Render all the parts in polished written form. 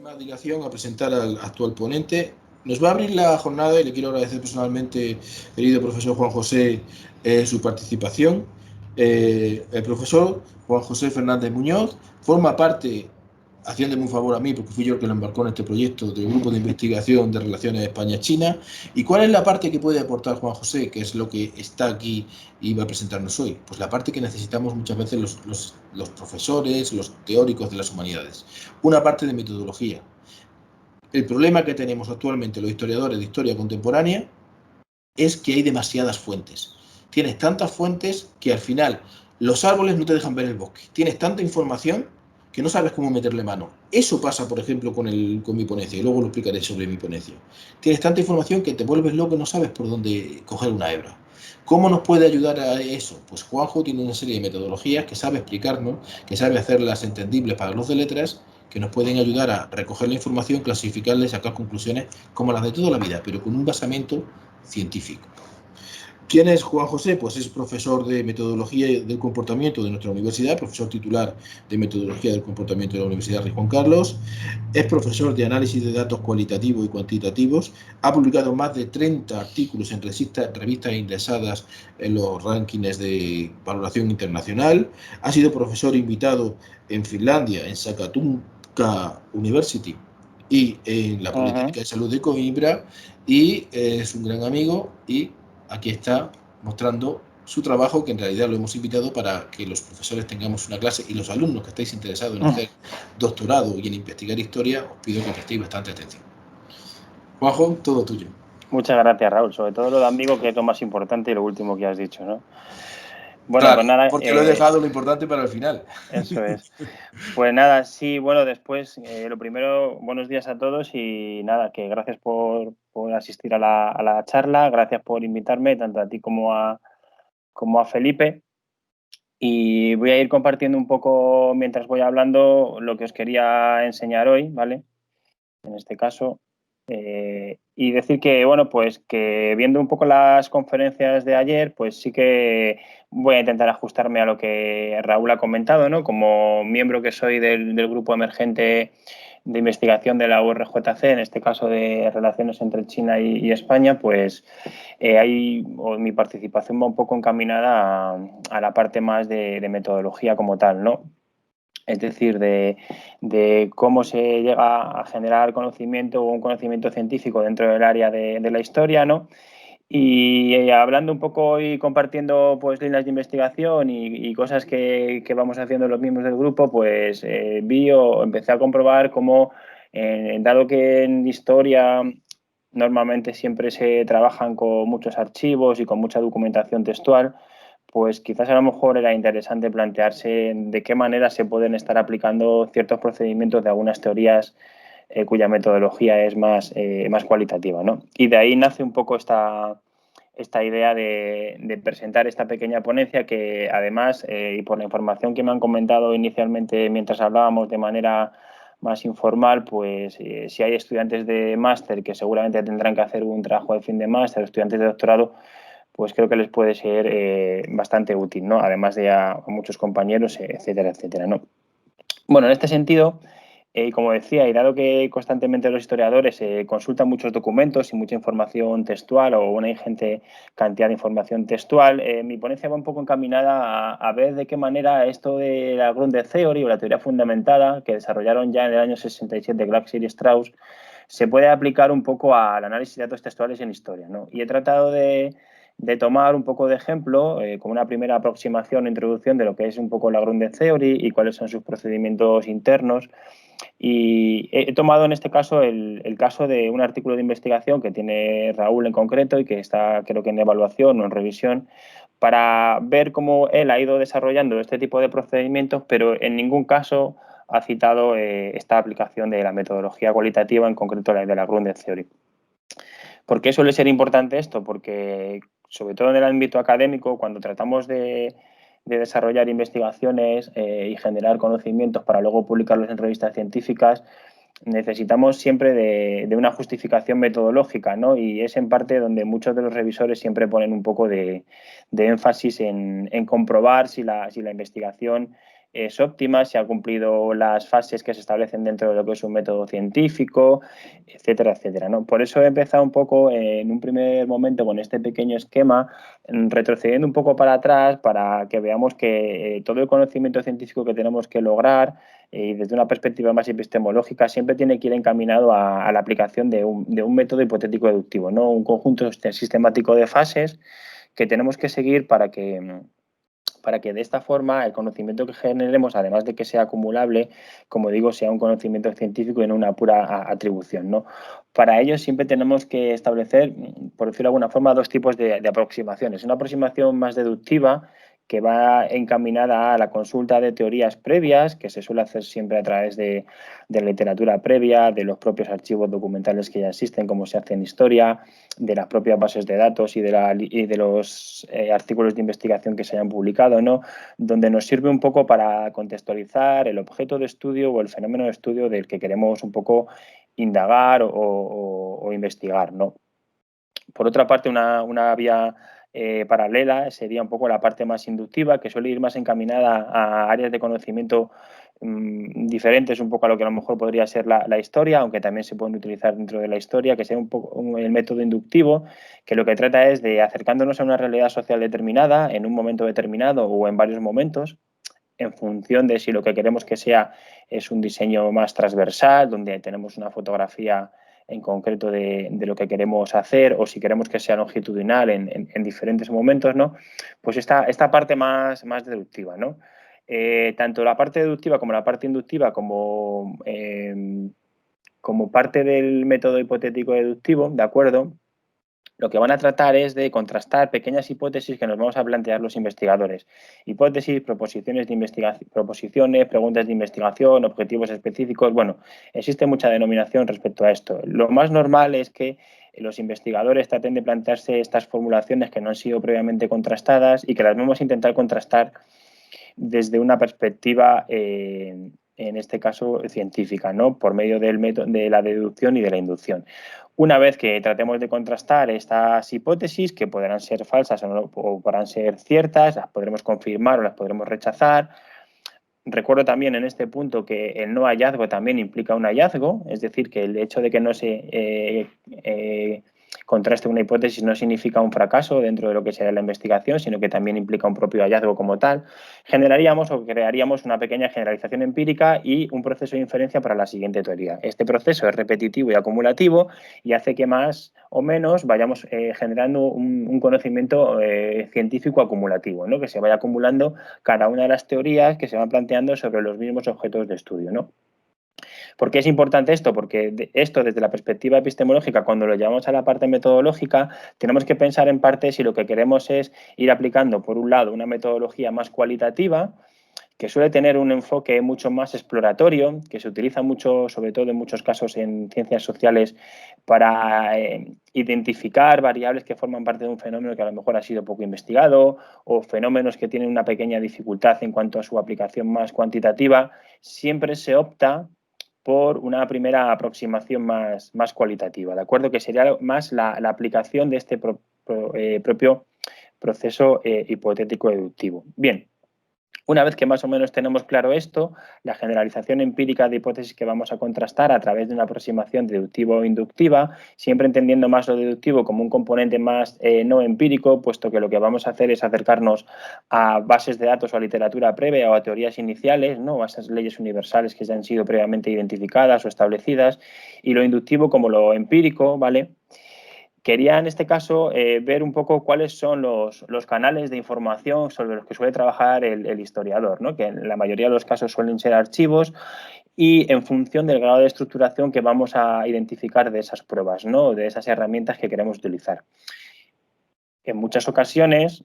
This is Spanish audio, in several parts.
más dilación a presentar al actual ponente. Nos va a abrir la jornada y le quiero agradecer personalmente, querido profesor Juan José, su participación. El profesor Juan José Fernández Muñoz forma parte, haciéndome un favor a mí, porque fui yo el que lo embarcó en este proyecto, del Grupo de Investigación de Relaciones España-China. ¿Y cuál es la parte que puede aportar Juan José, que es lo que está aquí y va a presentarnos hoy? Pues la parte que necesitamos muchas veces los profesores, los teóricos de las humanidades. Una parte de metodología. El problema que tenemos actualmente los historiadores de historia contemporánea es que hay demasiadas fuentes. Tienes tantas fuentes que al final los árboles no te dejan ver el bosque. Tienes tanta información que no sabes cómo meterle mano. Eso pasa, por ejemplo, con mi ponencia, y luego lo explicaré sobre mi ponencia. Tienes tanta información que te vuelves loco y no sabes por dónde coger una hebra. ¿Cómo nos puede ayudar a eso? Pues Juanjo tiene una serie de metodologías que sabe explicarnos, que sabe hacerlas entendibles para los de letras, que nos pueden ayudar a recoger la información, clasificarla y sacar conclusiones como las de toda la vida, pero con un basamento científico. ¿Quién es Juan José? Pues es profesor de Metodología del Comportamiento de nuestra universidad, profesor titular de Metodología del Comportamiento de la Universidad Rey Juan Carlos, es profesor de Análisis de Datos Cualitativos y Cuantitativos, ha publicado más de 30 artículos en revistas ingresadas en los rankings de valoración internacional, ha sido profesor invitado en Finlandia, en Sakatunka University, y en la Politécnica de Salud de Coimbra, y es un gran amigo, y aquí está mostrando su trabajo, que en realidad lo hemos invitado para que los profesores tengamos una clase, y los alumnos que estáis interesados en hacer doctorado y en investigar historia, os pido que prestéis bastante atención. Juanjo, todo tuyo. Muchas gracias, Raúl. Sobre todo lo de amigo, que es lo más importante y lo último que has dicho, ¿no? Bueno, claro, pues nada. Porque lo he dejado lo importante para el final. Eso es. Pues nada, sí, bueno, después, lo primero, buenos días a todos y nada, que gracias por asistir a la charla, gracias por invitarme, tanto a ti como a Felipe. Y voy a ir compartiendo un poco, mientras voy hablando, lo que os quería enseñar hoy, ¿vale? En este caso. Y decir que, bueno, pues que viendo un poco las conferencias de ayer, pues sí que voy a intentar ajustarme a lo que Raúl ha comentado, ¿no? Como miembro que soy del grupo emergente de investigación de la URJC, en este caso de relaciones entre China y España, pues mi participación va un poco encaminada a la parte más de metodología como tal, ¿no? Es decir, de cómo se llega a generar conocimiento o un conocimiento científico dentro del área de la historia, ¿no? Y hablando un poco y compartiendo pues líneas de investigación y cosas que vamos haciendo los miembros del grupo, pues vi o empecé a comprobar cómo, dado que en historia normalmente siempre se trabajan con muchos archivos y con mucha documentación textual, pues quizás a lo mejor era interesante plantearse de qué manera se pueden estar aplicando ciertos procedimientos de algunas teorías cuya metodología es más cualitativa, ¿no? Y de ahí nace un poco esta idea de presentar esta pequeña ponencia que además, y por la información que me han comentado inicialmente mientras hablábamos de manera más informal, pues si hay estudiantes de máster que seguramente tendrán que hacer un trabajo de fin de máster, estudiantes de doctorado, pues creo que les puede ser bastante útil, ¿no? Además de a muchos compañeros, etcétera, etcétera, ¿no? Bueno, en este sentido, como decía, y dado que constantemente los historiadores consultan muchos documentos y mucha información textual o una ingente cantidad de información textual, mi ponencia va un poco encaminada a ver de qué manera esto de la Grounded Theory o la teoría fundamentada que desarrollaron ya en el año 67 Glasser y Strauss se puede aplicar un poco al análisis de datos textuales en historia, ¿no? Y he tratado de tomar un poco de ejemplo, como una primera aproximación o introducción de lo que es un poco la Grounded Theory y cuáles son sus procedimientos internos. Y he tomado en este caso el caso de un artículo de investigación que tiene Raúl en concreto y que está, creo que en evaluación o en revisión, para ver cómo él ha ido desarrollando este tipo de procedimientos, pero en ningún caso ha citado esta aplicación de la metodología cualitativa, en concreto la de la Grounded Theory. ¿Por qué suele ser importante esto? Porque, sobre todo en el ámbito académico, cuando tratamos de desarrollar investigaciones y generar conocimientos para luego publicarlos en revistas científicas, necesitamos siempre de una justificación metodológica, ¿no? Y es en parte donde muchos de los revisores siempre ponen un poco de énfasis en comprobar si la investigación es óptima, si ha cumplido las fases que se establecen dentro de lo que es un método científico, etcétera, etcétera, ¿no? Por eso he empezado un poco en un primer momento con este pequeño esquema, retrocediendo un poco para atrás para que veamos que todo el conocimiento científico que tenemos que lograr y desde una perspectiva más epistemológica siempre tiene que ir encaminado a la aplicación de un método hipotético deductivo, ¿no? Un conjunto sistemático de fases que tenemos que seguir para que de esta forma el conocimiento que generemos, además de que sea acumulable, como digo, sea un conocimiento científico y no una pura atribución, ¿no? Para ello siempre tenemos que establecer, por decirlo de alguna forma, dos tipos de aproximaciones. Una aproximación más deductiva, que va encaminada a la consulta de teorías previas, que se suele hacer siempre a través de la literatura previa, de los propios archivos documentales que ya existen, como se hace en historia, de las propias bases de datos y de los artículos de investigación que se hayan publicado, ¿no? Donde nos sirve un poco para contextualizar el objeto de estudio o el fenómeno de estudio del que queremos un poco indagar o investigar, ¿no? Por otra parte, una vía paralela sería un poco la parte más inductiva, que suele ir más encaminada a áreas de conocimiento diferentes un poco a lo que a lo mejor podría ser la historia, aunque también se pueden utilizar dentro de la historia, que sea un poco el método inductivo, que lo que trata es de acercándonos a una realidad social determinada en un momento determinado o en varios momentos, en función de si lo que queremos que sea es un diseño más transversal, donde tenemos una fotografía en concreto de lo que queremos hacer, o si queremos que sea longitudinal en diferentes momentos, ¿no? Pues esta parte más deductiva, ¿no? Tanto la parte deductiva como la parte inductiva, como parte del método hipotético deductivo, ¿de acuerdo? Lo que van a tratar es de contrastar pequeñas hipótesis que nos vamos a plantear los investigadores. Hipótesis, proposiciones de investigación, proposiciones, preguntas de investigación, objetivos específicos. Bueno, existe mucha denominación respecto a esto. Lo más normal es que los investigadores traten de plantearse estas formulaciones que no han sido previamente contrastadas y que las vamos a intentar contrastar desde una perspectiva, en este caso, científica, ¿no? Por medio del método de la deducción y de la inducción. Una vez que tratemos de contrastar estas hipótesis, que podrán ser falsas o podrán ser ciertas, las podremos confirmar o las podremos rechazar. Recuerdo también en este punto que el no hallazgo también implica un hallazgo, es decir, que el hecho de que no se contraste una hipótesis no significa un fracaso dentro de lo que sería la investigación, sino que también implica un propio hallazgo como tal. Generaríamos o crearíamos una pequeña generalización empírica y un proceso de inferencia para la siguiente teoría. Este proceso es repetitivo y acumulativo y hace que más o menos vayamos generando un conocimiento científico acumulativo, ¿no? Que se vaya acumulando cada una de las teorías que se van planteando sobre los mismos objetos de estudio, ¿no? ¿Por qué es importante esto? Porque esto, desde la perspectiva epistemológica, cuando lo llevamos a la parte metodológica, tenemos que pensar en parte si lo que queremos es ir aplicando, por un lado, una metodología más cualitativa, que suele tener un enfoque mucho más exploratorio, que se utiliza mucho, sobre todo en muchos casos en ciencias sociales, para identificar variables que forman parte de un fenómeno que a lo mejor ha sido poco investigado, o fenómenos que tienen una pequeña dificultad en cuanto a su aplicación más cuantitativa. Siempre se opta por una primera aproximación más cualitativa, ¿de acuerdo? Que sería más la aplicación de este propio proceso hipotético deductivo. Bien. Una vez que más o menos tenemos claro esto, la generalización empírica de hipótesis que vamos a contrastar a través de una aproximación deductiva o inductiva, siempre entendiendo más lo deductivo como un componente más no empírico, puesto que lo que vamos a hacer es acercarnos a bases de datos o a literatura previa o a teorías iniciales, ¿no? A esas leyes universales que ya han sido previamente identificadas o establecidas, y lo inductivo como lo empírico, ¿vale? Quería en este caso ver un poco cuáles son los canales de información sobre los que suele trabajar el historiador, ¿no? Que en la mayoría de los casos suelen ser archivos y en función del grado de estructuración que vamos a identificar de esas pruebas, ¿no? De esas herramientas que queremos utilizar. En muchas ocasiones...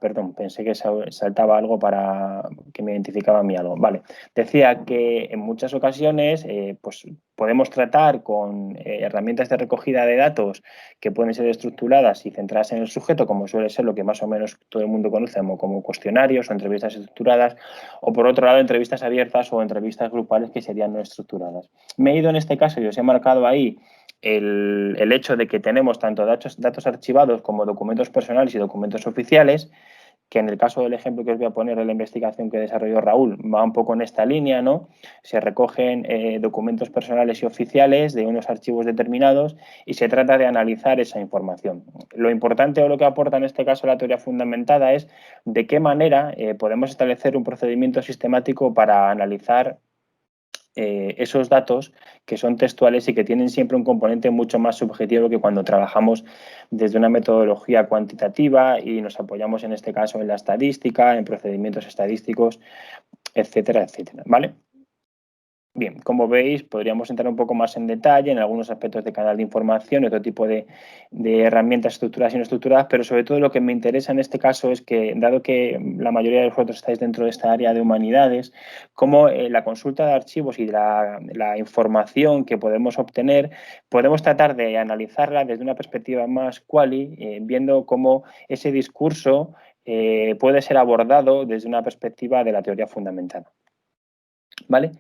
perdón, pensé que saltaba algo para que me identificaba a mí algo. Vale, decía que en muchas ocasiones pues podemos tratar con herramientas de recogida de datos que pueden ser estructuradas y centradas en el sujeto, como suele ser lo que más o menos todo el mundo conoce como cuestionarios o entrevistas estructuradas, o por otro lado entrevistas abiertas o entrevistas grupales que serían no estructuradas. Me he ido en este caso y os he marcado ahí el hecho de que tenemos tanto datos archivados como documentos personales y documentos oficiales, que en el caso del ejemplo que os voy a poner de la investigación que desarrolló Raúl, va un poco en esta línea, ¿no? Se recogen documentos personales y oficiales de unos archivos determinados y se trata de analizar esa información. Lo importante o lo que aporta en este caso la teoría fundamentada es de qué manera podemos establecer un procedimiento sistemático para analizar esos datos que son textuales y que tienen siempre un componente mucho más subjetivo que cuando trabajamos desde una metodología cuantitativa y nos apoyamos en este caso en la estadística, en procedimientos estadísticos, etcétera, etcétera, ¿vale? Bien, como veis, podríamos entrar un poco más en detalle en algunos aspectos de canal de información y otro tipo de herramientas estructuradas y no estructuradas, pero sobre todo lo que me interesa en este caso es que, dado que la mayoría de vosotros estáis dentro de esta área de humanidades, cómo la consulta de archivos y la información que podemos obtener, podemos tratar de analizarla desde una perspectiva más quali, viendo cómo ese discurso puede ser abordado desde una perspectiva de la teoría fundamental. ¿Vale?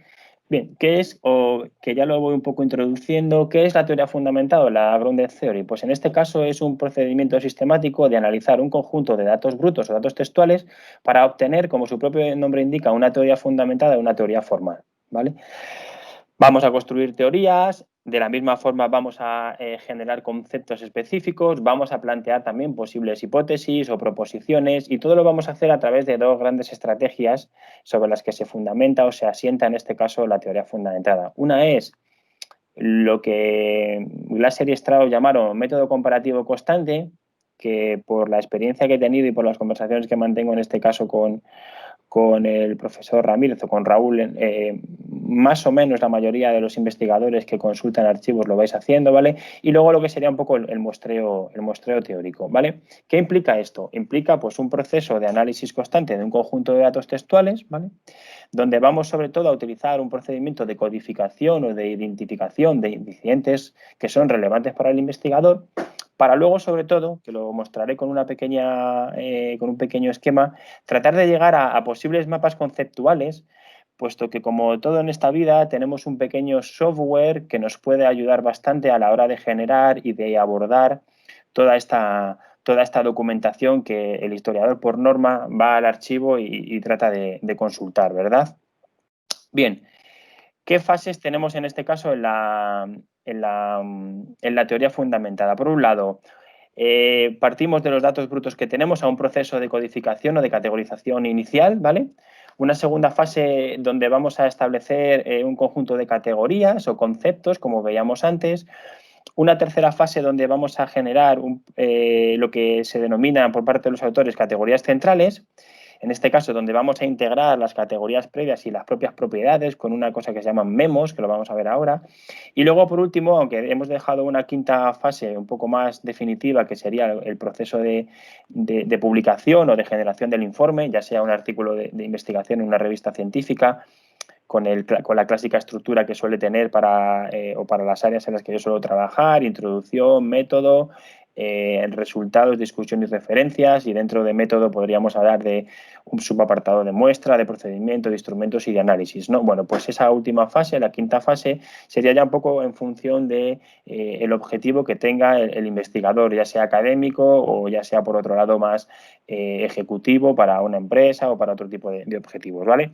Bien, ¿qué es, o que ya lo voy un poco introduciendo, qué es la teoría fundamental, la Grounded Theory? Pues en este caso es un procedimiento sistemático de analizar un conjunto de datos brutos o datos textuales para obtener, como su propio nombre indica, una teoría fundamentada y una teoría formal, ¿vale? Vamos a construir teorías, de la misma forma vamos a generar conceptos específicos, vamos a plantear también posibles hipótesis o proposiciones y todo lo vamos a hacer a través de dos grandes estrategias sobre las que se fundamenta o se asienta en este caso la teoría fundamentada. Una es lo que Glasser y Strauss llamaron método comparativo constante, que por la experiencia que he tenido y por las conversaciones que mantengo en este caso con el profesor Ramírez o con Raúl, más o menos la mayoría de los investigadores que consultan archivos lo vais haciendo, ¿vale? Y luego lo que sería un poco el muestreo teórico, ¿vale? ¿Qué implica esto? Implica pues un proceso de análisis constante de un conjunto de datos textuales, ¿vale? Donde vamos sobre todo a utilizar un procedimiento de codificación o de identificación de incidentes que son relevantes para el investigador, para luego, sobre todo, que lo mostraré con una con un pequeño esquema, tratar de llegar a posibles mapas conceptuales, puesto que como todo en esta vida tenemos un pequeño software que nos puede ayudar bastante a la hora de generar y de abordar toda esta documentación que el historiador por norma va al archivo y trata de consultar, ¿verdad? Bien, ¿qué fases tenemos en este caso en la teoría fundamentada? Por un lado, partimos de los datos brutos que tenemos a un proceso de codificación o de categorización inicial, ¿vale? Una segunda fase donde vamos a establecer un conjunto de categorías o conceptos, como veíamos antes. Una tercera fase donde vamos a generar lo que se denomina por parte de los autores categorías centrales. En este caso, donde vamos a integrar las categorías previas y las propias propiedades con una cosa que se llaman memos, que lo vamos a ver ahora. Y luego, por último, aunque hemos dejado una quinta fase un poco más definitiva, que sería el proceso de publicación o de generación del informe, ya sea un artículo de investigación en una revista científica, con la clásica estructura que suele tener para las áreas en las que yo suelo trabajar, introducción, método, resultados, discusión y referencias, y dentro de método podríamos hablar de un subapartado de muestra, de procedimiento, de instrumentos y de análisis, ¿no? Bueno, pues esa última fase, la quinta fase, sería ya un poco en función de el objetivo que tenga el investigador, ya sea académico o ya sea, por otro lado, más ejecutivo para una empresa o para otro tipo de objetivos, ¿vale?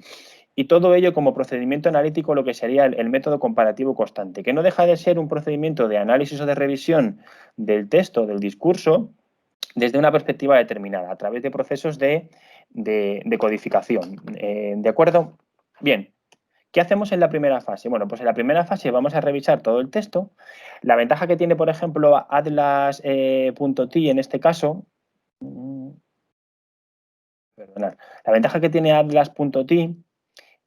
Y todo ello como procedimiento analítico, lo que sería el método comparativo constante, que no deja de ser un procedimiento de análisis o de revisión del texto, del discurso, desde una perspectiva determinada, a través de procesos de codificación. ¿De acuerdo? Bien. ¿Qué hacemos en la primera fase? Bueno, pues en la primera fase vamos a revisar todo el texto. La ventaja que tiene, por ejemplo, Atlas.t en este caso, perdonad, la ventaja que tiene Atlas.t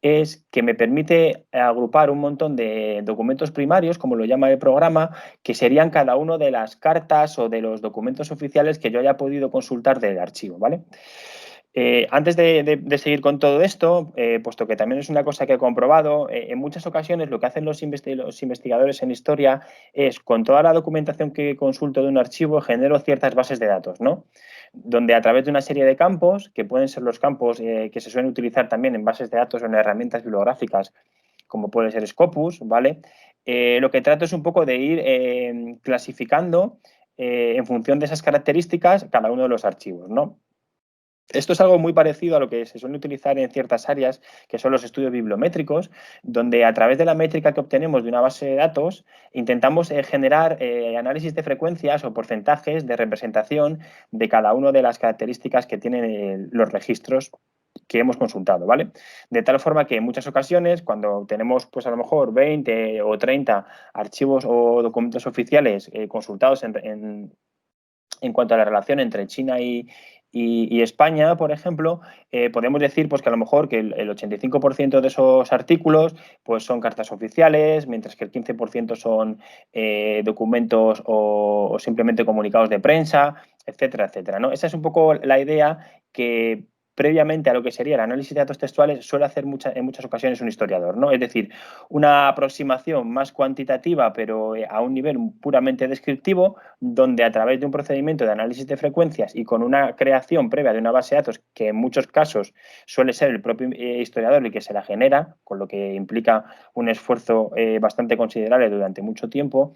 es que me permite agrupar un montón de documentos primarios, como lo llama el programa, que serían cada uno de las cartas o de los documentos oficiales que yo haya podido consultar del archivo, ¿vale? Antes de seguir con todo esto, puesto que también es una cosa que he comprobado, en muchas ocasiones lo que hacen los investigadores en historia es, con toda la documentación que consulto de un archivo, genero ciertas bases de datos, ¿no? Donde a través de una serie de campos, que pueden ser los campos que se suelen utilizar también en bases de datos o en herramientas bibliográficas, como puede ser Scopus, ¿vale? Lo que trato es un poco de ir clasificando en función de esas características cada uno de los archivos, ¿no? Esto es algo muy parecido a lo que se suele utilizar en ciertas áreas, que son los estudios bibliométricos, donde a través de la métrica que obtenemos de una base de datos, intentamos generar análisis de frecuencias o porcentajes de representación de cada una de las características que tienen los registros que hemos consultado, ¿vale? De tal forma que en muchas ocasiones, cuando tenemos, pues a lo mejor 20 o 30 archivos o documentos oficiales consultados en cuanto a la relación entre China y España, por ejemplo, podemos decir pues, que a lo mejor que el 85% de esos artículos pues, son cartas oficiales, mientras que el 15% son documentos o simplemente comunicados de prensa, etcétera, etcétera, ¿no? Esa es un poco la idea que previamente a lo que sería el análisis de datos textuales suele hacer en muchas ocasiones un historiador, ¿no? Es decir, una aproximación más cuantitativa, pero a un nivel puramente descriptivo, donde a través de un procedimiento de análisis de frecuencias y con una creación previa de una base de datos, que en muchos casos suele ser el propio historiador el que se la genera, con lo que implica un esfuerzo bastante considerable durante mucho tiempo,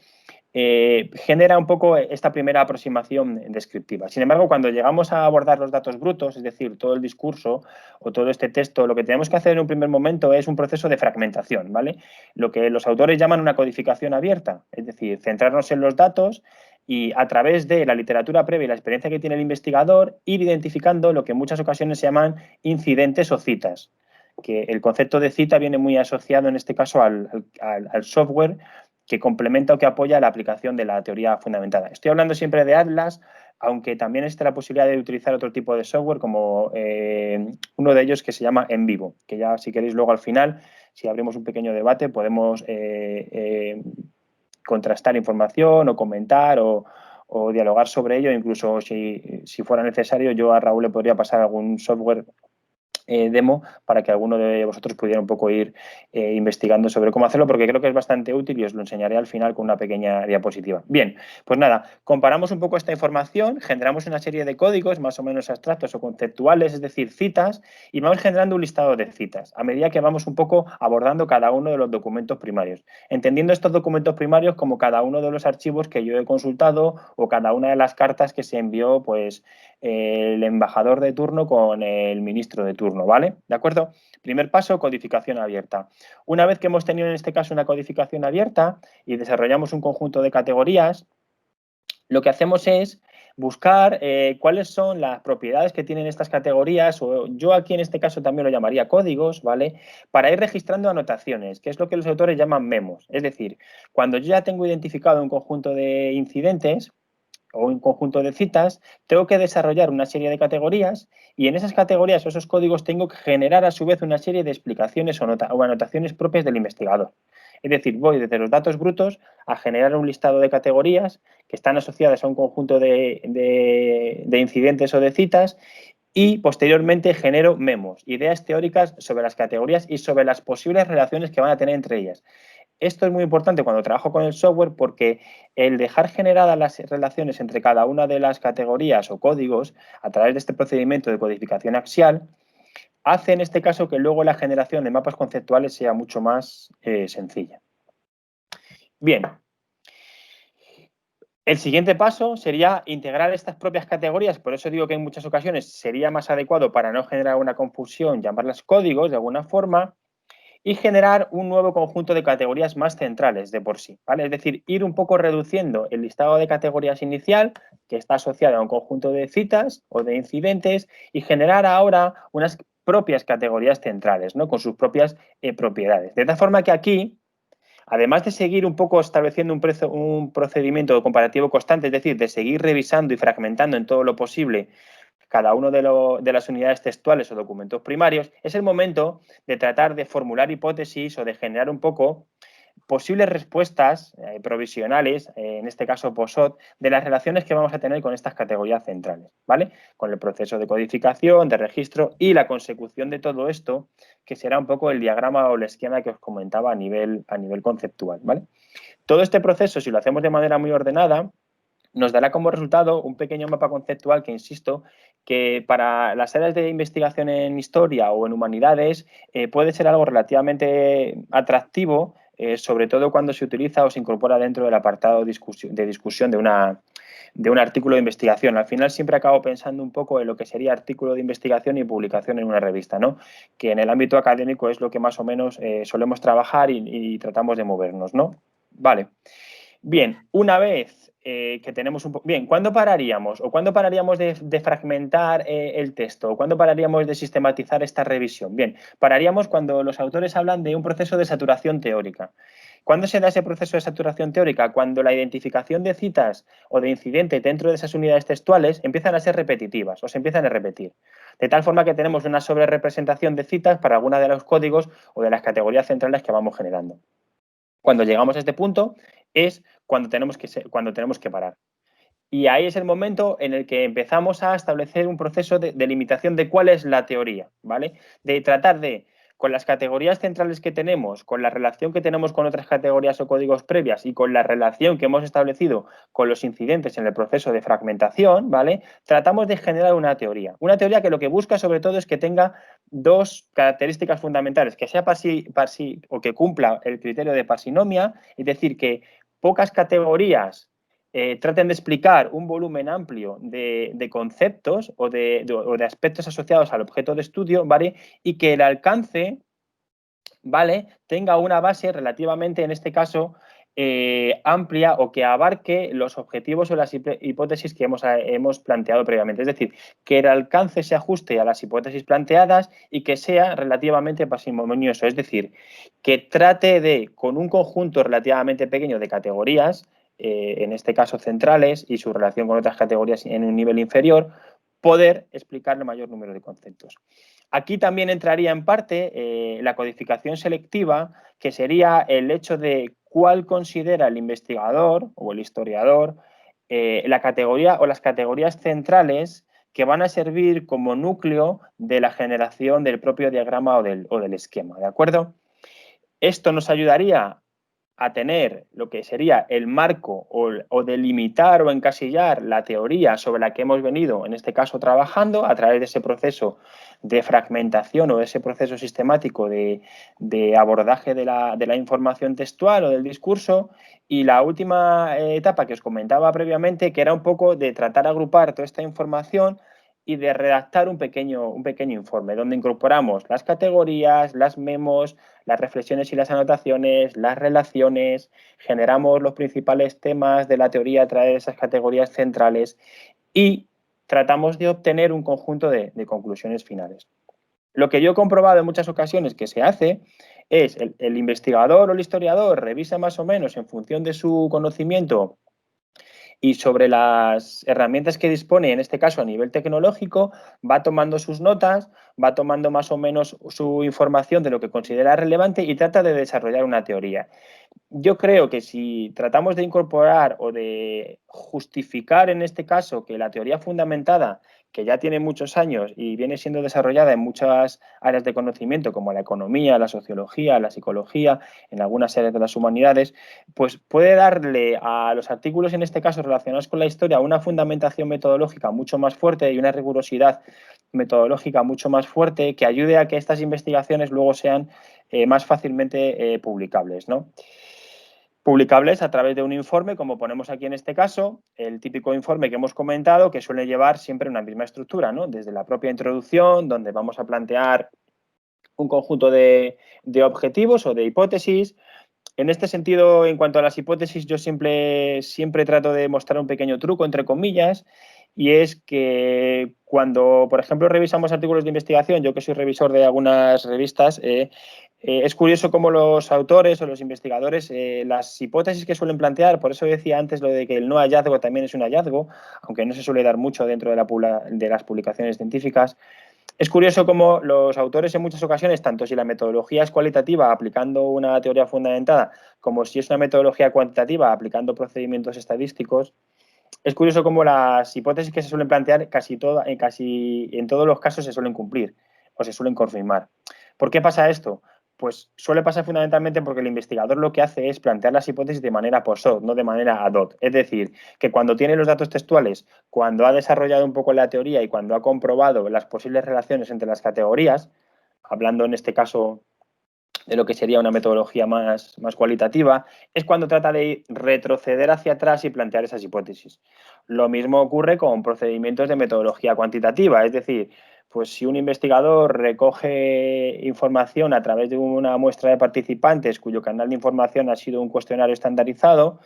genera un poco esta primera aproximación descriptiva. Sin embargo, cuando llegamos a abordar los datos brutos, es decir, todo el discurso o todo este texto, lo que tenemos que hacer en un primer momento es un proceso de fragmentación, ¿vale? Lo que los autores llaman una codificación abierta, es decir, centrarnos en los datos y a través de la literatura previa y la experiencia que tiene el investigador, ir identificando lo que en muchas ocasiones se llaman incidentes o citas, que el concepto de cita viene muy asociado en este caso al software que complementa o que apoya la aplicación de la teoría fundamentada. Estoy hablando siempre de Atlas, aunque también existe la posibilidad de utilizar otro tipo de software, como uno de ellos que se llama En Vivo, que ya si queréis luego al final, si abrimos un pequeño debate, podemos contrastar información o comentar o dialogar sobre ello. Incluso si fuera necesario, yo a Raúl le podría pasar algún software demo para que alguno de vosotros pudiera un poco ir investigando sobre cómo hacerlo, porque creo que es bastante útil y os lo enseñaré al final con una pequeña diapositiva. Bien, pues nada, comparamos un poco esta información, generamos una serie de códigos más o menos abstractos o conceptuales, es decir, citas, y vamos generando un listado de citas a medida que vamos un poco abordando cada uno de los documentos primarios, entendiendo estos documentos primarios como cada uno de los archivos que yo he consultado o cada una de las cartas que se envió pues el embajador de turno con el ministro de turno, ¿vale? ¿De acuerdo? Primer paso, codificación abierta. Una vez que hemos tenido en este caso una codificación abierta y desarrollamos un conjunto de categorías, lo que hacemos es buscar cuáles son las propiedades que tienen estas categorías, o yo aquí en este caso también lo llamaría códigos, ¿vale? Para ir registrando anotaciones, que es lo que los autores llaman memos. Es decir, cuando yo ya tengo identificado un conjunto de incidentes, o un conjunto de citas, tengo que desarrollar una serie de categorías y en esas categorías o esos códigos tengo que generar a su vez una serie de explicaciones o anotaciones propias del investigador. Es decir, voy desde los datos brutos a generar un listado de categorías que están asociadas a un conjunto de incidentes o de citas y posteriormente genero memos, ideas teóricas sobre las categorías y sobre las posibles relaciones que van a tener entre ellas. Esto es muy importante cuando trabajo con el software porque el dejar generadas las relaciones entre cada una de las categorías o códigos a través de este procedimiento de codificación axial hace en este caso que luego la generación de mapas conceptuales sea mucho más sencilla. Bien, el siguiente paso sería integrar estas propias categorías, por eso digo que en muchas ocasiones sería más adecuado para no generar una confusión llamarlas códigos de alguna forma, y generar un nuevo conjunto de categorías más centrales de por sí, ¿vale? Es decir, ir un poco reduciendo el listado de categorías inicial, que está asociado a un conjunto de citas o de incidentes, y generar ahora unas propias categorías centrales, ¿no? Con sus propias propiedades. De tal forma que aquí, además de seguir un poco estableciendo un procedimiento comparativo constante, es decir, de seguir revisando y fragmentando en todo lo posible cada uno de las unidades textuales o documentos primarios, es el momento de tratar de formular hipótesis o de generar un poco posibles respuestas provisionales, en este caso POSOT, de las relaciones que vamos a tener con estas categorías centrales, ¿vale? Con el proceso de codificación, de registro y la consecución de todo esto, que será un poco el diagrama o el esquema que os comentaba a nivel conceptual, ¿vale? Todo este proceso, si lo hacemos de manera muy ordenada, nos dará como resultado un pequeño mapa conceptual que, insisto, que para las áreas de investigación en historia o en humanidades puede ser algo relativamente atractivo, sobre todo cuando se utiliza o se incorpora dentro del apartado de discusión un artículo de investigación. Al final siempre acabo pensando un poco en lo que sería artículo de investigación y publicación en una revista, ¿no? Que en el ámbito académico es lo que más o menos solemos trabajar y tratamos de movernos, ¿no? Vale. Bien, una vez que tenemos un poco... Bien, ¿cuándo pararíamos? ¿O cuándo pararíamos de fragmentar el texto? ¿O cuándo pararíamos de sistematizar esta revisión? Bien, pararíamos cuando los autores hablan de un proceso de saturación teórica. ¿Cuándo se da ese proceso de saturación teórica? Cuando la identificación de citas o de incidentes dentro de esas unidades textuales empiezan a ser repetitivas o se empiezan a repetir. De tal forma que tenemos una sobrerepresentación de citas para alguna de los códigos o de las categorías centrales que vamos generando. Cuando llegamos a este punto es cuando tenemos que parar. Y ahí es el momento en el que empezamos a establecer un proceso de limitación de cuál es la teoría, ¿vale? De tratar de, con las categorías centrales que tenemos, con la relación que tenemos con otras categorías o códigos previas y con la relación que hemos establecido con los incidentes en el proceso de fragmentación, ¿vale? Tratamos de generar una teoría. Una teoría que lo que busca sobre todo es que tenga dos características fundamentales, que sea o que cumpla el criterio de parsinomia, es decir, que pocas categorías traten de explicar un volumen amplio de conceptos o de aspectos asociados al objeto de estudio, ¿vale? Y que el alcance, ¿vale?, tenga una base relativamente, en este caso, amplia o que abarque los objetivos o las hipótesis que hemos planteado previamente. Es decir, que el alcance se ajuste a las hipótesis planteadas y que sea relativamente parsimonioso. Es decir, que trate de, con un conjunto relativamente pequeño de categorías, en este caso centrales, y su relación con otras categorías en un nivel inferior, poder explicar el mayor número de conceptos. Aquí también entraría en parte la codificación selectiva, que sería el hecho de cuál considera el investigador o el historiador la categoría o las categorías centrales que van a servir como núcleo de la generación del propio diagrama o del esquema, ¿de acuerdo? Esto nos ayudaría a tener lo que sería el marco o delimitar o encasillar la teoría sobre la que hemos venido, en este caso, trabajando a través de ese proceso de fragmentación o de ese proceso sistemático de abordaje de la información textual o del discurso. Y la última etapa que os comentaba previamente, que era un poco de tratar de agrupar toda esta información y de redactar un pequeño informe donde incorporamos las categorías, las memos, las reflexiones y las anotaciones, las relaciones, generamos los principales temas de la teoría a través de esas categorías centrales y tratamos de obtener un conjunto de conclusiones finales. Lo que yo he comprobado en muchas ocasiones que se hace es el investigador o el historiador revisa más o menos en función de su conocimiento y sobre las herramientas que dispone, en este caso a nivel tecnológico, va tomando sus notas, va tomando más o menos su información de lo que considera relevante y trata de desarrollar una teoría. Yo creo que si tratamos de incorporar o de justificar en este caso que la teoría fundamentada, que ya tiene muchos años y viene siendo desarrollada en muchas áreas de conocimiento como la economía, la sociología, la psicología, en algunas áreas de las humanidades, pues puede darle a los artículos en este caso relacionados con la historia una fundamentación metodológica mucho más fuerte y una rigurosidad metodológica mucho más fuerte que ayude a que estas investigaciones luego sean más fácilmente publicables, ¿no? Publicables a través de un informe, como ponemos aquí en este caso, el típico informe que hemos comentado, que suele llevar siempre una misma estructura, ¿no? Desde la propia introducción, donde vamos a plantear un conjunto de objetivos o de hipótesis. En este sentido, en cuanto a las hipótesis, yo siempre trato de mostrar un pequeño truco, entre comillas, y es que cuando, por ejemplo, revisamos artículos de investigación, yo que soy revisor de algunas revistas, es curioso cómo los autores o los investigadores, las hipótesis que suelen plantear, por eso decía antes lo de que el no hallazgo también es un hallazgo, aunque no se suele dar mucho dentro de las publicaciones científicas. Es curioso cómo los autores en muchas ocasiones, tanto si la metodología es cualitativa aplicando una teoría fundamentada, como si es una metodología cuantitativa aplicando procedimientos estadísticos, es curioso cómo las hipótesis que se suelen plantear casi en todos los casos se suelen cumplir o se suelen confirmar. ¿Por qué pasa esto? Pues suele pasar fundamentalmente porque el investigador lo que hace es plantear las hipótesis de manera post-hoc, no de manera ad hoc. Es decir, que cuando tiene los datos textuales, cuando ha desarrollado un poco la teoría y cuando ha comprobado las posibles relaciones entre las categorías, hablando en este caso de lo que sería una metodología más cualitativa, es cuando trata de retroceder hacia atrás y plantear esas hipótesis. Lo mismo ocurre con procedimientos de metodología cuantitativa, es decir, pues si un investigador recoge información a través de una muestra de participantes cuyo canal de información ha sido un cuestionario estandarizado,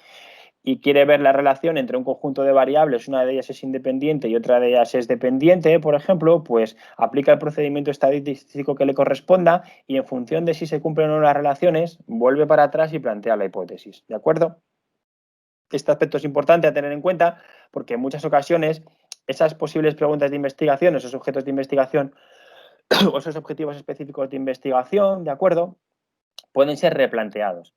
y quiere ver la relación entre un conjunto de variables, una de ellas es independiente y otra de ellas es dependiente, por ejemplo, pues aplica el procedimiento estadístico que le corresponda y en función de si se cumplen o no las relaciones, vuelve para atrás y plantea la hipótesis, ¿de acuerdo? Este aspecto es importante a tener en cuenta porque en muchas ocasiones esas posibles preguntas de investigación, esos objetos de investigación o esos objetivos específicos de investigación, ¿de acuerdo? Pueden ser replanteados.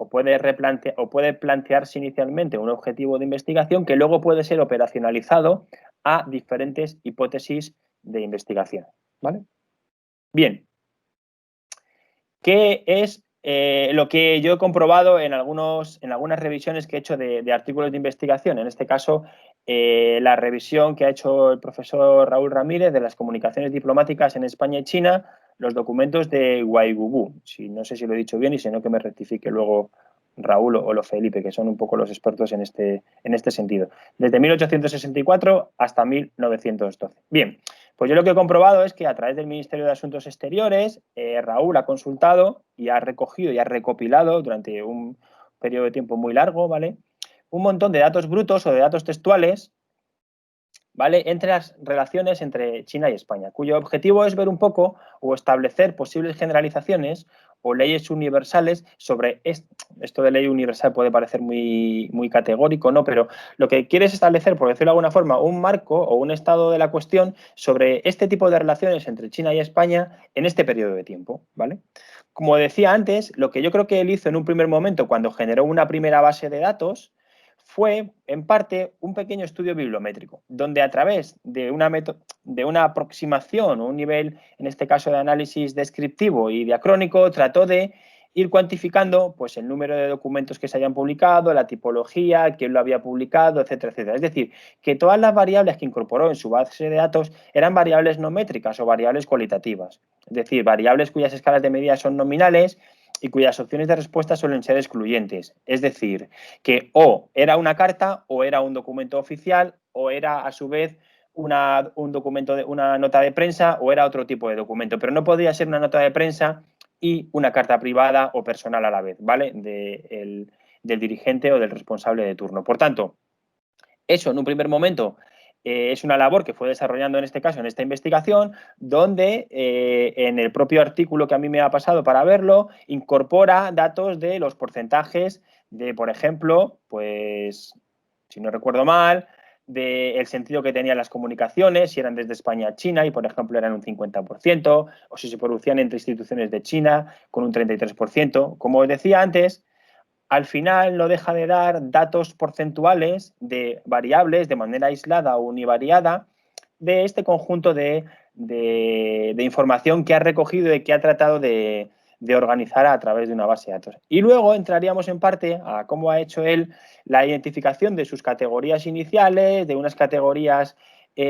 O puede plantearse inicialmente un objetivo de investigación que luego puede ser operacionalizado a diferentes hipótesis de investigación, ¿vale? Bien, ¿qué es lo que yo he comprobado en algunas revisiones que he hecho de artículos de investigación? En este caso, la revisión que ha hecho el profesor Raúl Ramírez de las comunicaciones diplomáticas en España y China, los documentos de Waigubu. No sé si lo he dicho bien y si no, que me rectifique luego Raúl o lo Felipe, que son un poco los expertos en este sentido. Desde 1864 hasta 1912. Bien, pues yo lo que he comprobado es que a través del Ministerio de Asuntos Exteriores, Raúl ha consultado y ha recogido y ha recopilado durante un periodo de tiempo muy largo, ¿vale? Un montón de datos brutos o de datos textuales, ¿vale? Entre las relaciones entre China y España, cuyo objetivo es ver un poco o establecer posibles generalizaciones o leyes universales sobre esto de ley universal puede parecer muy categórico, ¿no? Pero lo que quiere es establecer, por decirlo de alguna forma, un marco o un estado de la cuestión sobre este tipo de relaciones entre China y España en este periodo de tiempo, ¿vale? Como decía antes, lo que yo creo que él hizo en un primer momento cuando generó una primera base de datos fue, en parte, un pequeño estudio bibliométrico, donde a través de una aproximación o un nivel, en este caso de análisis descriptivo y diacrónico, trató de ir cuantificando pues, el número de documentos que se hayan publicado, la tipología, quién lo había publicado, etcétera, etcétera. Es decir, que todas las variables que incorporó en su base de datos eran variables no métricas o variables cualitativas. Es decir, variables cuyas escalas de medida son nominales y cuyas opciones de respuesta suelen ser excluyentes. Es decir, que o era una carta o era un documento oficial o era a su vez un documento una nota de prensa o era otro tipo de documento, pero no podía ser una nota de prensa y una carta privada o personal a la vez, ¿vale? Del dirigente o del responsable de turno. Por tanto, eso en un primer momento es una labor que fue desarrollando en este caso, en esta investigación, donde en el propio artículo que a mí me ha pasado para verlo, incorpora datos de los porcentajes de, por ejemplo, pues, si no recuerdo mal, del sentido que tenían las comunicaciones, si eran desde España a China y, por ejemplo, eran un 50%, o si se producían entre instituciones de China con un 33%. Como os decía antes, al final no deja de dar datos porcentuales de variables de manera aislada o univariada de este conjunto de información que ha recogido y que ha tratado de organizar a través de una base de datos. Y luego entraríamos en parte a cómo ha hecho él la identificación de sus categorías iniciales, de unas categorías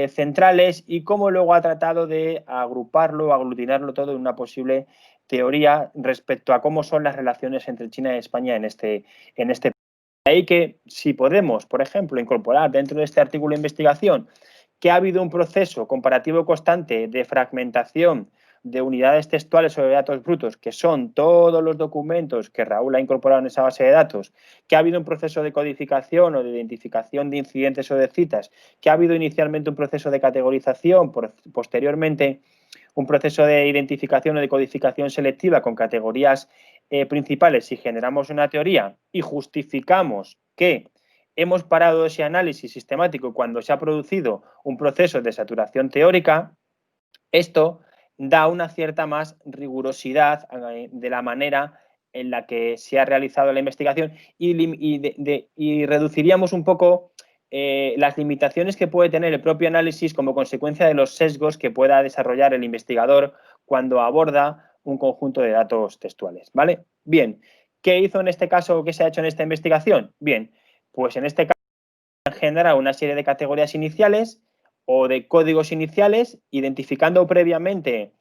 centrales y cómo luego ha tratado de agruparlo, aglutinarlo todo en una posible teoría respecto a cómo son las relaciones entre China y España en este. Ahí que si podemos, por ejemplo, incorporar dentro de este artículo de investigación que ha habido un proceso comparativo constante de fragmentación de unidades textuales o de datos brutos, que son todos los documentos que Raúl ha incorporado en esa base de datos, que ha habido un proceso de codificación o de identificación de incidentes o de citas, que ha habido inicialmente un proceso de categorización, posteriormente un proceso de identificación o de codificación selectiva con categorías principales. Si generamos una teoría y justificamos que hemos parado ese análisis sistemático cuando se ha producido un proceso de saturación teórica, esto da una cierta más rigurosidad de la manera en la que se ha realizado la investigación y reduciríamos un poco las limitaciones que puede tener el propio análisis como consecuencia de los sesgos que pueda desarrollar el investigador cuando aborda un conjunto de datos textuales, ¿vale? Bien, ¿qué hizo en este caso, qué se ha hecho en esta investigación? Bien, pues en este caso genera una serie de categorías iniciales o de códigos iniciales, identificando previamente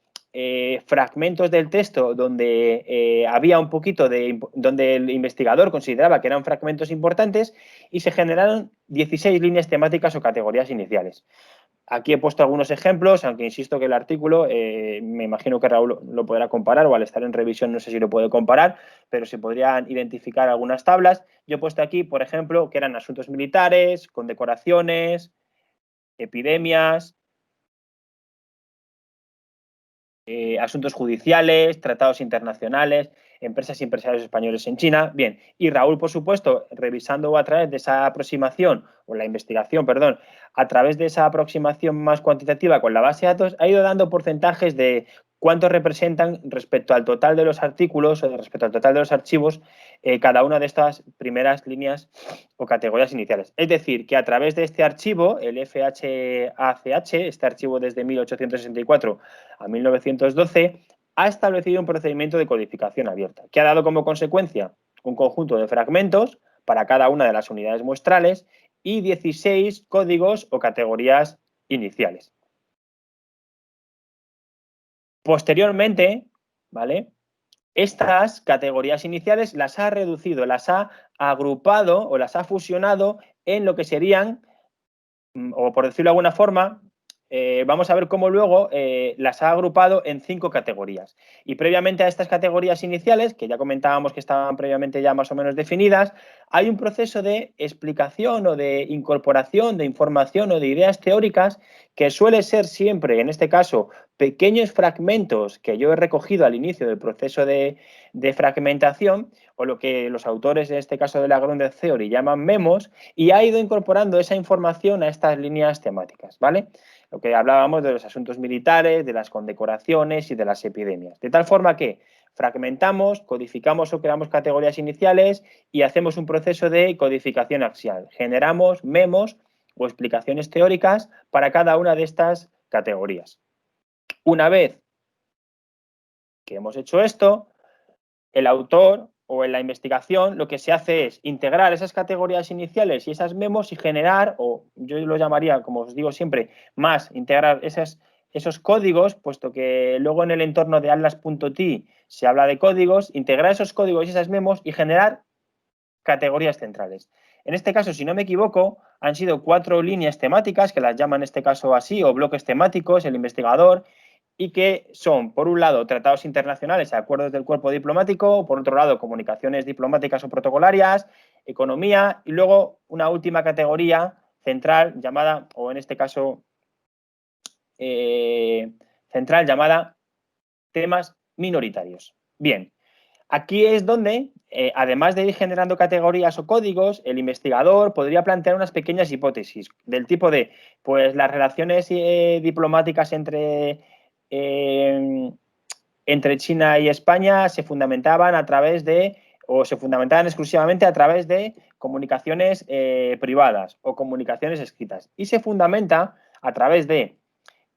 fragmentos del texto donde había un poquito donde el investigador consideraba que eran fragmentos importantes y se generaron 16 líneas temáticas o categorías iniciales. Aquí he puesto algunos ejemplos, aunque insisto que el artículo, me imagino que Raúl lo podrá comparar, o al estar en revisión no sé si lo puede comparar, pero se podrían identificar algunas tablas. Yo he puesto aquí, por ejemplo, que eran asuntos militares, condecoraciones, epidemias, asuntos judiciales, tratados internacionales, empresas y empresarios españoles en China. Bien, y Raúl, por supuesto, revisando a través de esa aproximación, o la investigación, perdón, a través de esa aproximación más cuantitativa con la base de datos, ha ido dando porcentajes de cuánto representan respecto al total de los artículos o respecto al total de los archivos cada una de estas primeras líneas o categorías iniciales. Es decir, que a través de este archivo, el FHACH, este archivo desde 1864 a 1912, ha establecido un procedimiento de codificación abierta, que ha dado como consecuencia un conjunto de fragmentos para cada una de las unidades muestrales y 16 códigos o categorías iniciales. Posteriormente, ¿vale?, estas categorías iniciales las ha reducido, las ha agrupado o las ha fusionado en lo que serían, o por decirlo de alguna forma, vamos a ver cómo luego las ha agrupado en 5 categorías. Y previamente a estas categorías iniciales, que ya comentábamos que estaban previamente ya más o menos definidas, hay un proceso de explicación o de incorporación de información o de ideas teóricas que suele ser siempre, en este caso, pequeños fragmentos que yo he recogido al inicio del proceso de fragmentación, o lo que los autores, en este caso de la Grounded Theory, llaman memos, y ha ido incorporando esa información a estas líneas temáticas, ¿vale? Lo que hablábamos de los asuntos militares, de las condecoraciones y de las epidemias. De tal forma que fragmentamos, codificamos o creamos categorías iniciales y hacemos un proceso de codificación axial. Generamos memos o explicaciones teóricas para cada una de estas categorías. Una vez que hemos hecho esto, el autor o en la investigación lo que se hace es integrar esas categorías iniciales y esas memos y generar, o yo lo llamaría, como os digo siempre, más integrar esos códigos, puesto que luego en el entorno de atlas.t se habla de códigos, integrar esos códigos y esas memos y generar categorías centrales. En este caso, si no me equivoco, han sido 4 líneas temáticas, que las llama en este caso así, o bloques temáticos, el investigador, y que son, por un lado, tratados internacionales y acuerdos del cuerpo diplomático, por otro lado, comunicaciones diplomáticas o protocolarias, economía, y luego una última categoría central llamada, o en este caso, central llamada temas minoritarios. Bien, aquí es donde, además de ir generando categorías o códigos, el investigador podría plantear unas pequeñas hipótesis del tipo de, pues las relaciones diplomáticas entre China y España se fundamentaban a través de, o se fundamentaban exclusivamente a través de comunicaciones privadas o comunicaciones escritas. Y se fundamenta a través de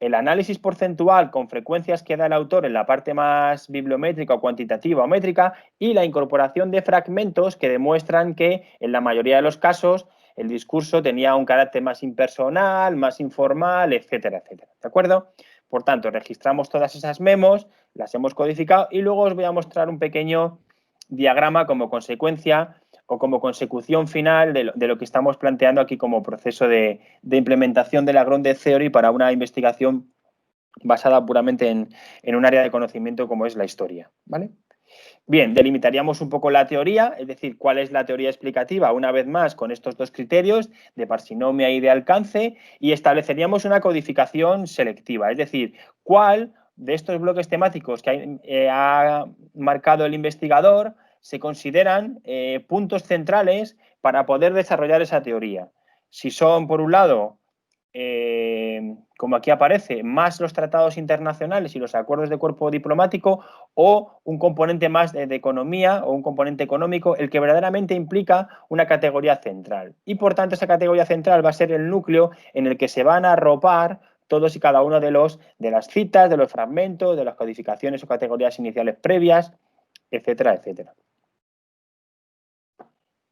el análisis porcentual con frecuencias que da el autor en la parte más bibliométrica o cuantitativa o métrica y la incorporación de fragmentos que demuestran que en la mayoría de los casos el discurso tenía un carácter más impersonal, más informal, etcétera, etcétera. ¿De acuerdo? Por tanto, registramos todas esas memos, las hemos codificado y luego os voy a mostrar un pequeño diagrama como consecuencia o como consecución final de lo que estamos planteando aquí como proceso de implementación de la Grounded Theory para una investigación basada puramente en un área de conocimiento como es la historia, ¿vale? Bien, delimitaríamos un poco la teoría, es decir, cuál es la teoría explicativa, una vez más, con estos 2 criterios de parsinomia y de alcance, y estableceríamos una codificación selectiva, es decir, cuál de estos bloques temáticos que ha marcado el investigador se consideran puntos centrales para poder desarrollar esa teoría. Si son, por un lado, como aquí aparece, más los tratados internacionales y los acuerdos de cuerpo diplomático, o un componente más de economía o un componente económico, el que verdaderamente implica una categoría central. Y por tanto esa categoría central va a ser el núcleo en el que se van a arropar todos y cada uno de las citas, de los fragmentos, de las codificaciones o categorías iniciales previas, etcétera, etcétera.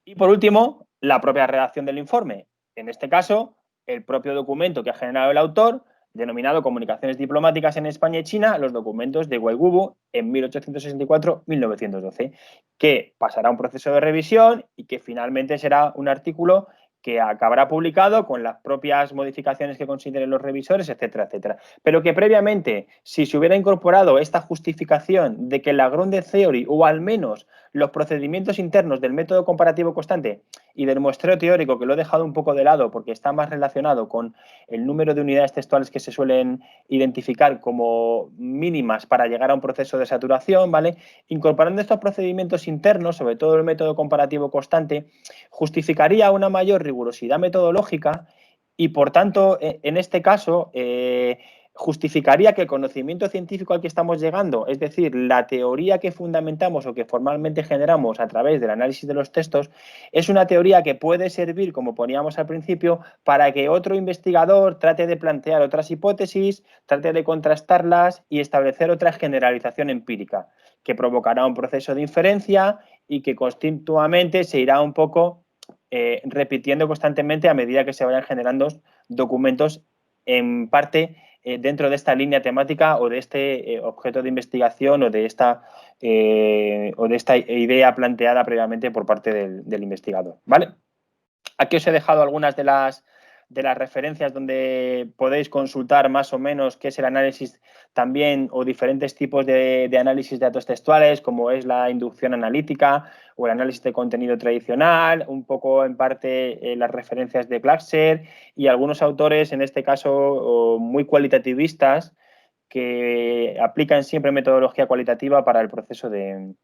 Y por último, la propia redacción del informe. En este caso, el propio documento que ha generado el autor denominado Comunicaciones Diplomáticas en España y China, los documentos de Weigubu en 1864-1912, que pasará un proceso de revisión y que finalmente será un artículo que acabará publicado con las propias modificaciones que consideren los revisores, etcétera, etcétera. Pero que previamente, si se hubiera incorporado esta justificación de que la Grounded Theory, o al menos los procedimientos internos del método comparativo constante y del muestreo teórico, que lo he dejado un poco de lado porque está más relacionado con el número de unidades textuales que se suelen identificar como mínimas para llegar a un proceso de saturación, ¿vale? Incorporando estos procedimientos internos, sobre todo el método comparativo constante, justificaría una mayor rigurosidad metodológica y, por tanto, en este caso, justificaría que el conocimiento científico al que estamos llegando, es decir, la teoría que fundamentamos o que formalmente generamos a través del análisis de los textos, es una teoría que puede servir, como poníamos al principio, para que otro investigador trate de plantear otras hipótesis, trate de contrastarlas y establecer otra generalización empírica, que provocará un proceso de inferencia y que continuamente se irá un poco repitiendo constantemente a medida que se vayan generando documentos en parte dentro de esta línea temática o de este objeto de investigación o de esta idea planteada previamente por parte del investigador, ¿vale? Aquí os he dejado algunas de las referencias donde podéis consultar más o menos qué es el análisis también o diferentes tipos de análisis de datos textuales, como es la inducción analítica o el análisis de contenido tradicional, un poco en parte las referencias de Claxer y algunos autores, en este caso muy cualitativistas, que aplican siempre metodología cualitativa para el proceso de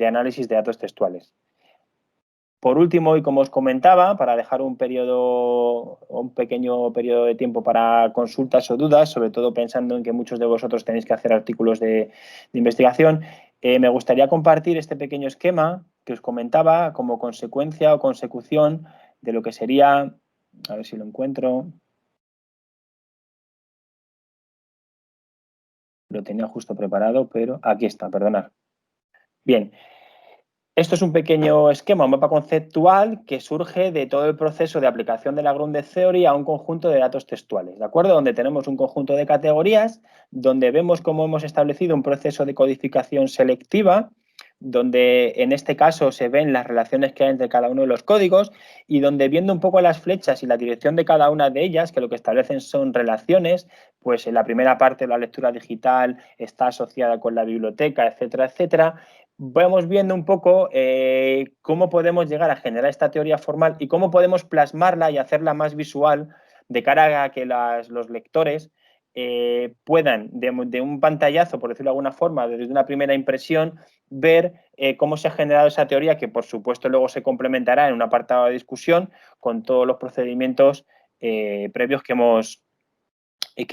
análisis de datos textuales. Por último, y como os comentaba, para dejar un pequeño periodo de tiempo para consultas o dudas, sobre todo pensando en que muchos de vosotros tenéis que hacer artículos de investigación, me gustaría compartir este pequeño esquema que os comentaba como consecuencia o consecución de lo que sería, a ver si lo encuentro, lo tenía justo preparado, pero aquí está, perdonad. Bien. Esto es un pequeño esquema, un mapa conceptual que surge de todo el proceso de aplicación de la Grounded Theory a un conjunto de datos textuales, ¿de acuerdo? Donde tenemos un conjunto de categorías, donde vemos cómo hemos establecido un proceso de codificación selectiva, donde en este caso se ven las relaciones que hay entre cada uno de los códigos y donde, viendo un poco las flechas y la dirección de cada una de ellas, que lo que establecen son relaciones, pues en la primera parte la lectura digital está asociada con la biblioteca, etcétera, etcétera. Vamos viendo un poco cómo podemos llegar a generar esta teoría formal y cómo podemos plasmarla y hacerla más visual de cara a que los lectores puedan, de un pantallazo, por decirlo de alguna forma, desde una primera impresión, ver cómo se ha generado esa teoría, que por supuesto luego se complementará en un apartado de discusión con todos los procedimientos previos que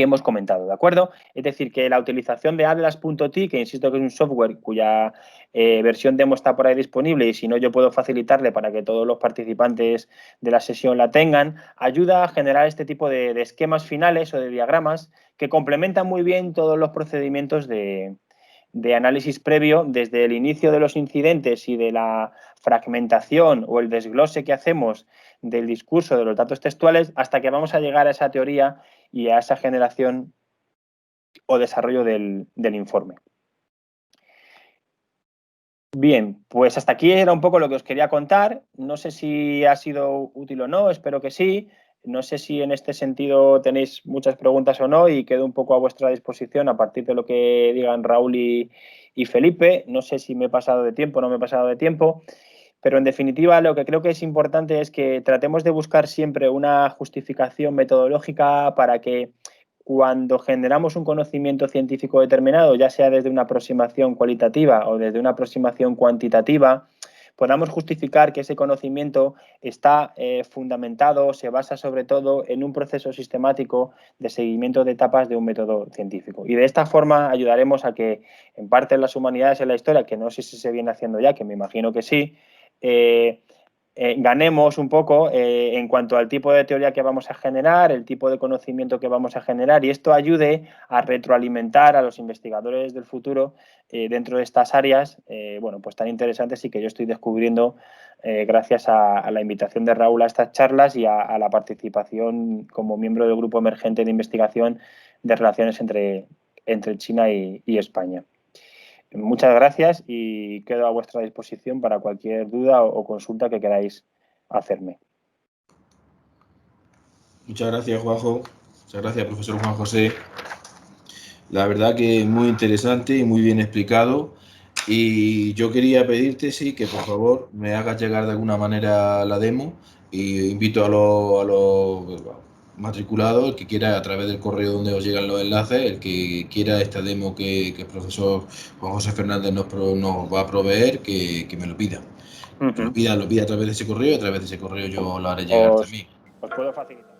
hemos comentado, ¿de acuerdo? Es decir, que la utilización de Atlas.t, que insisto que es un software cuya versión demo está por ahí disponible y si no yo puedo facilitarle para que todos los participantes de la sesión la tengan, ayuda a generar este tipo de esquemas finales o de diagramas que complementan muy bien todos los procedimientos de análisis previo desde el inicio de los incidentes y de la fragmentación o el desglose que hacemos del discurso de los datos textuales hasta que vamos a llegar a esa teoría y a esa generación o desarrollo del informe. Bien, pues hasta aquí era un poco lo que os quería contar. No sé si ha sido útil o no, espero que sí. No sé si en este sentido tenéis muchas preguntas o no y quedo un poco a vuestra disposición a partir de lo que digan Raúl y Felipe. No sé si me he pasado de tiempo o no me he pasado de tiempo, pero en definitiva lo que creo que es importante es que tratemos de buscar siempre una justificación metodológica para que cuando generamos un conocimiento científico determinado, ya sea desde una aproximación cualitativa o desde una aproximación cuantitativa, podamos justificar que ese conocimiento está fundamentado, se basa sobre todo en un proceso sistemático de seguimiento de etapas de un método científico. Y de esta forma ayudaremos a que, en parte en las humanidades, en la historia, que no sé si se viene haciendo ya, que me imagino que sí, ganemos un poco en cuanto al tipo de teoría que vamos a generar, el tipo de conocimiento que vamos a generar, y esto ayude a retroalimentar a los investigadores del futuro dentro de estas áreas, bueno, pues tan interesantes y que yo estoy descubriendo gracias a la invitación de Raúl a estas charlas y a la participación como miembro del grupo emergente de investigación relaciones entre China y España. Muchas gracias y quedo a vuestra disposición para cualquier duda o consulta que queráis hacerme. Muchas gracias, Juanjo. Muchas gracias, profesor Juan José. La verdad que muy interesante y muy bien explicado. Y yo quería pedirte, sí, que por favor me hagas llegar de alguna manera la demo y invito a los matriculados, el que quiera a través del correo donde os llegan los enlaces, el que quiera esta demo que el profesor Juan José Fernández nos va a proveer, que me lo pida. Que lo pida a través de ese correo y a través de ese correo yo lo haré llegar también. Os puedo facilitar.